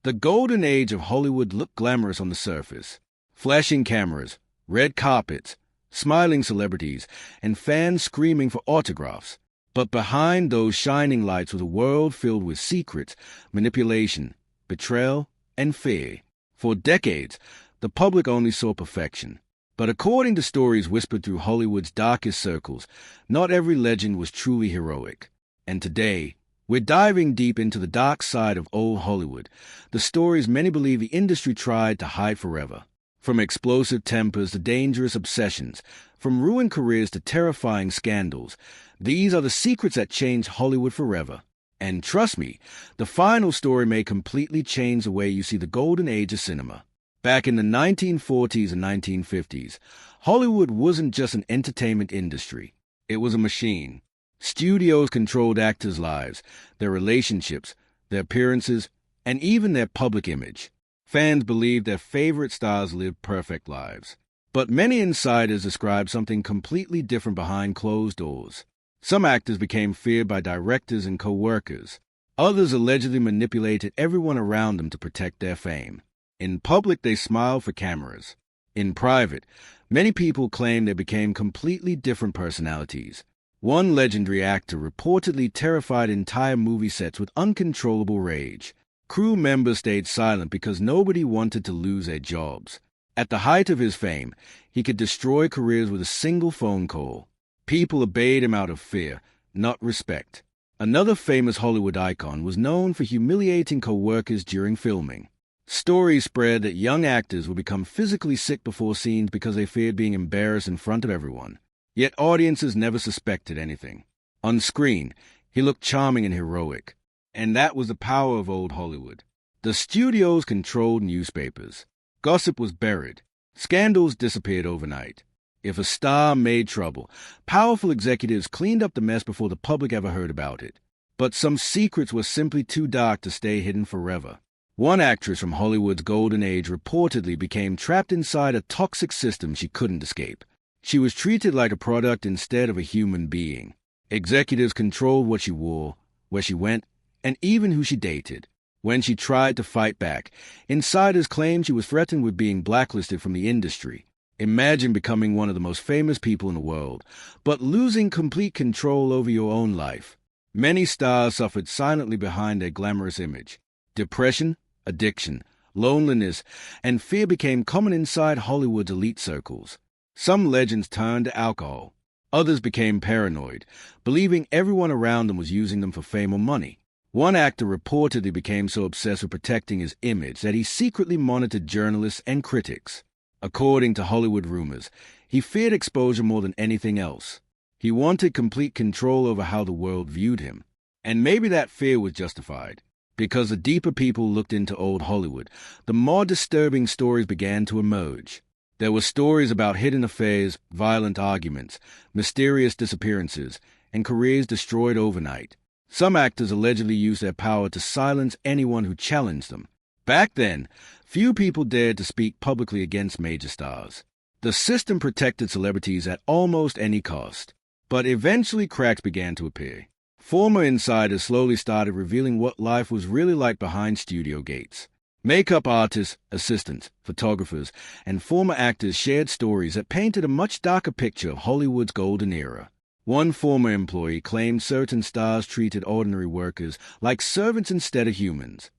The golden age of Hollywood looked glamorous on the surface. Flashing cameras, red carpets, smiling celebrities, and fans screaming for autographs. But behind those shining lights was a world filled with secrets, manipulation, betrayal, and fear. For decades, the public only saw perfection. But according to stories whispered through Hollywood's darkest circles, not every legend was truly heroic. And today, we're diving deep into the dark side of old Hollywood, the stories many believe the industry tried to hide forever. From explosive tempers to dangerous obsessions, from ruined careers to terrifying scandals, these are the secrets that changed Hollywood forever. And trust me, the final story may completely change the way you see the golden age of cinema. Back in the 1940s and 1950s, Hollywood wasn't just an entertainment industry. It was a machine. Studios controlled actors' lives, their relationships, their appearances, and even their public image. Fans believed their favorite stars lived perfect lives. But many insiders described something completely different behind closed doors. Some actors became feared by directors and co-workers. Others allegedly manipulated everyone around them to protect their fame. In public, they smiled for cameras. In private, many people claimed they became completely different personalities. One legendary actor reportedly terrified entire movie sets with uncontrollable rage. Crew members stayed silent because nobody wanted to lose their jobs. At the height of his fame, he could destroy careers with a single phone call. People obeyed him out of fear, not respect. Another famous Hollywood icon was known for humiliating co-workers during filming. Stories spread that young actors would become physically sick before scenes because they feared being embarrassed in front of everyone. Yet audiences never suspected anything. On screen, he looked charming and heroic. And that was the power of old Hollywood. The studios controlled newspapers. Gossip was buried. Scandals disappeared overnight. If a star made trouble, powerful executives cleaned up the mess before the public ever heard about it. But some secrets were simply too dark to stay hidden forever. One actress from Hollywood's golden age reportedly became trapped inside a toxic system she couldn't escape. She was treated like a product instead of a human being. Executives controlled what she wore, where she went, and even who she dated. When she tried to fight back, insiders claimed she was threatened with being blacklisted from the industry. Imagine becoming one of the most famous people in the world, but losing complete control over your own life. Many stars suffered silently behind their glamorous image. Depression, addiction, loneliness, and fear became common inside Hollywood's elite circles. Some legends turned to alcohol. Others became paranoid, believing everyone around them was using them for fame or money. One actor reportedly became so obsessed with protecting his image that he secretly monitored journalists and critics. According to Hollywood rumors, he feared exposure more than anything else. He wanted complete control over how the world viewed him. And maybe that fear was justified. Because the deeper people looked into old Hollywood, the more disturbing stories began to emerge. There were stories about hidden affairs, violent arguments, mysterious disappearances, and careers destroyed overnight. Some actors allegedly used their power to silence anyone who challenged them. Back then, few people dared to speak publicly against major stars. The system protected celebrities at almost any cost. But eventually cracks began to appear. Former insiders slowly started revealing what life was really like behind studio gates. Makeup artists, assistants, photographers, and former actors shared stories that painted a much darker picture of Hollywood's golden era. One former employee claimed certain stars treated ordinary workers like servants instead of humans.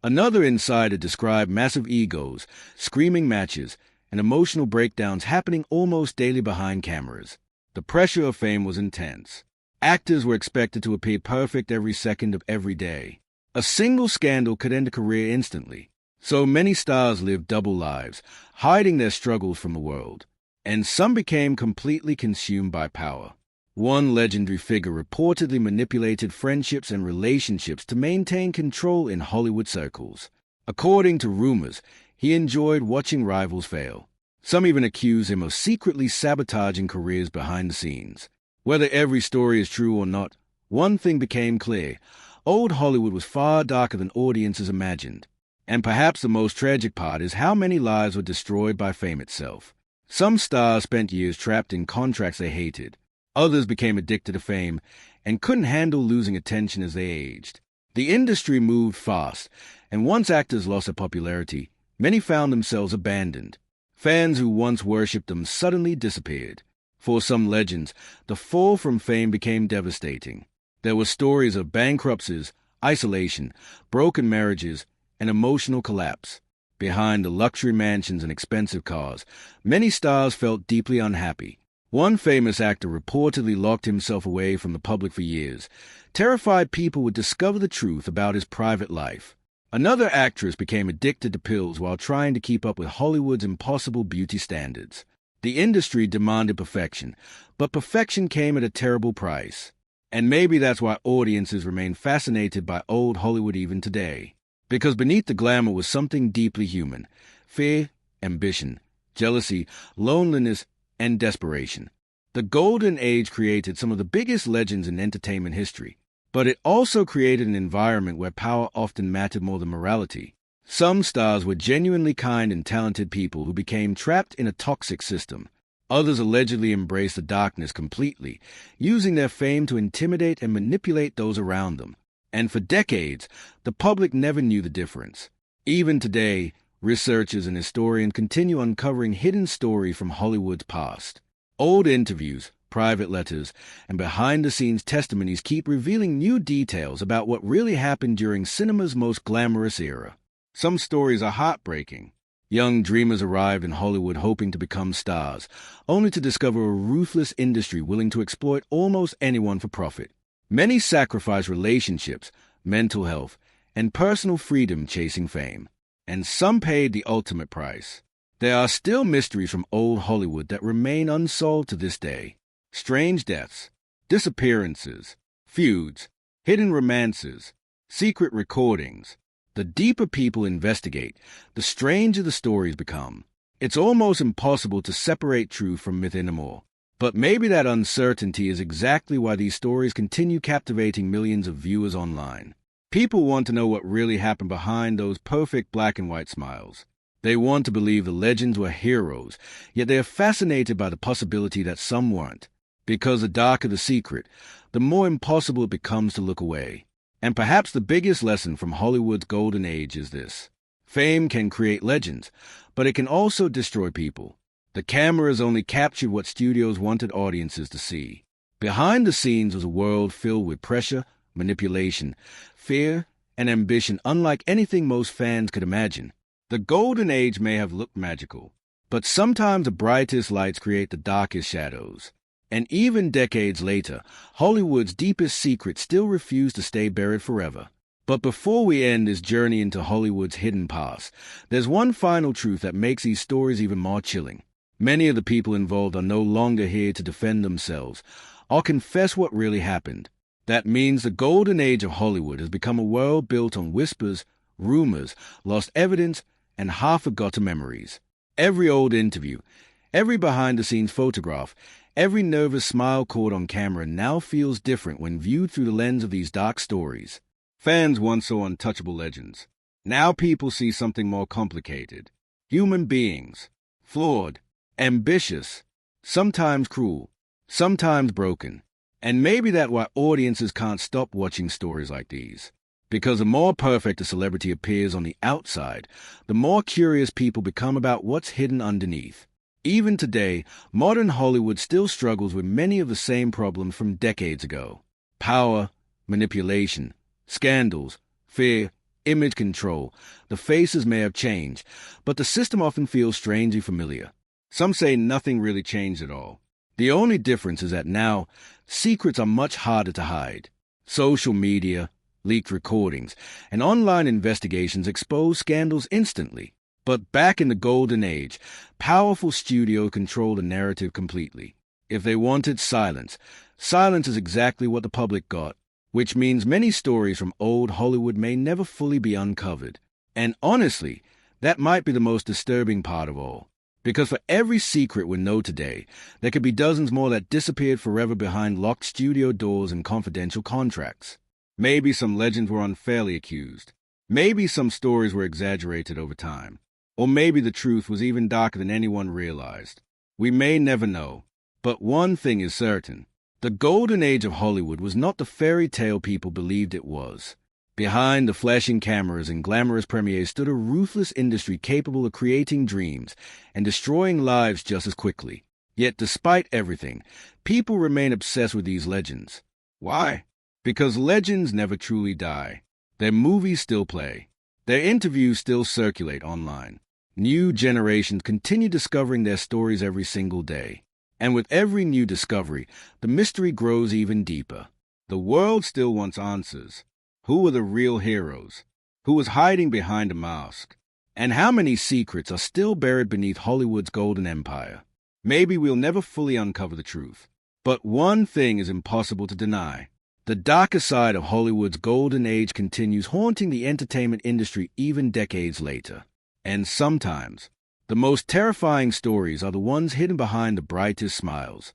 Another insider described massive egos, screaming matches, and emotional breakdowns happening almost daily behind cameras. The pressure of fame was intense. Actors were expected to appear perfect every second of every day. A single scandal could end a career instantly. So many stars lived double lives, hiding their struggles from the world. And some became completely consumed by power. One legendary figure reportedly manipulated friendships and relationships to maintain control in Hollywood circles. According to rumors, he enjoyed watching rivals fail. Some even accused him of secretly sabotaging careers behind the scenes. Whether every story is true or not, one thing became clear. Old Hollywood was far darker than audiences imagined. And perhaps the most tragic part is how many lives were destroyed by fame itself. Some stars spent years trapped in contracts they hated. Others became addicted to fame and couldn't handle losing attention as they aged. The industry moved fast, and once actors lost their popularity, many found themselves abandoned. Fans who once worshipped them suddenly disappeared. For some legends, the fall from fame became devastating. There were stories of bankruptcies, isolation, broken marriages, and emotional collapse. Behind the luxury mansions and expensive cars, many stars felt deeply unhappy. One famous actor reportedly locked himself away from the public for years, terrified people would discover the truth about his private life. Another actress became addicted to pills while trying to keep up with Hollywood's impossible beauty standards. The industry demanded perfection, but perfection came at a terrible price. And maybe that's why audiences remain fascinated by old Hollywood even today. Because beneath the glamour was something deeply human: fear, ambition, jealousy, loneliness, and desperation. The Golden Age created some of the biggest legends in entertainment history, but it also created an environment where power often mattered more than morality. Some stars were genuinely kind and talented people who became trapped in a toxic system. Others allegedly embraced the darkness completely, using their fame to intimidate and manipulate those around them. And for decades, the public never knew the difference. Even today, researchers and historians continue uncovering hidden stories from Hollywood's past. Old interviews, private letters, and behind-the-scenes testimonies keep revealing new details about what really happened during cinema's most glamorous era. Some stories are heartbreaking. Young dreamers arrived in Hollywood hoping to become stars, only to discover a ruthless industry willing to exploit almost anyone for profit. Many sacrificed relationships, mental health, and personal freedom chasing fame. And some paid the ultimate price. There are still mysteries from old Hollywood that remain unsolved to this day. Strange deaths, disappearances, feuds, hidden romances, secret recordings. The deeper people investigate, the stranger the stories become. It's almost impossible to separate truth from myth anymore. But maybe that uncertainty is exactly why these stories continue captivating millions of viewers online. People want to know what really happened behind those perfect black and white smiles. They want to believe the legends were heroes, yet they are fascinated by the possibility that some weren't. Because the darker the secret, the more impossible it becomes to look away. And perhaps the biggest lesson from Hollywood's golden age is this: fame can create legends, but it can also destroy people. The cameras only captured what studios wanted audiences to see. Behind the scenes was a world filled with pressure, manipulation, fear, and ambition unlike anything most fans could imagine. The Golden Age may have looked magical, but sometimes the brightest lights create the darkest shadows. And even decades later, Hollywood's deepest secrets still refuse to stay buried forever. But before we end this journey into Hollywood's hidden past, there's one final truth that makes these stories even more chilling. Many of the people involved are no longer here to defend themselves or confess what really happened. That means the Golden Age of Hollywood has become a world built on whispers, rumors, lost evidence, and half-forgotten memories. Every old interview, every behind-the-scenes photograph, every nervous smile caught on camera now feels different when viewed through the lens of these dark stories. Fans once saw untouchable legends. Now people see something more complicated. Human beings, flawed, ambitious, sometimes cruel, sometimes broken. And maybe that's why audiences can't stop watching stories like these. Because the more perfect a celebrity appears on the outside, the more curious people become about what's hidden underneath. Even today, modern Hollywood still struggles with many of the same problems from decades ago. Power, manipulation, scandals, fear, image control. The faces may have changed, but the system often feels strangely familiar. Some say nothing really changed at all. The only difference is that now, secrets are much harder to hide. Social media, leaked recordings, and online investigations expose scandals instantly. But back in the Golden Age, powerful studios controlled the narrative completely. If they wanted silence, silence is exactly what the public got, which means many stories from old Hollywood may never fully be uncovered. And honestly, that might be the most disturbing part of all. Because for every secret we know today, there could be dozens more that disappeared forever behind locked studio doors and confidential contracts. Maybe some legends were unfairly accused. Maybe some stories were exaggerated over time. Or maybe the truth was even darker than anyone realized. We may never know. But one thing is certain. The Golden Age of Hollywood was not the fairy tale people believed it was. Behind the flashing cameras and glamorous premieres stood a ruthless industry capable of creating dreams and destroying lives just as quickly. Yet despite everything, people remain obsessed with these legends. Why? Because legends never truly die. Their movies still play. Their interviews still circulate online. New generations continue discovering their stories every single day. And with every new discovery, the mystery grows even deeper. The world still wants answers. Who were the real heroes? Who was hiding behind a mask? And how many secrets are still buried beneath Hollywood's golden empire? Maybe we'll never fully uncover the truth. But one thing is impossible to deny. The darker side of Hollywood's golden age continues haunting the entertainment industry even decades later. And sometimes, the most terrifying stories are the ones hidden behind the brightest smiles.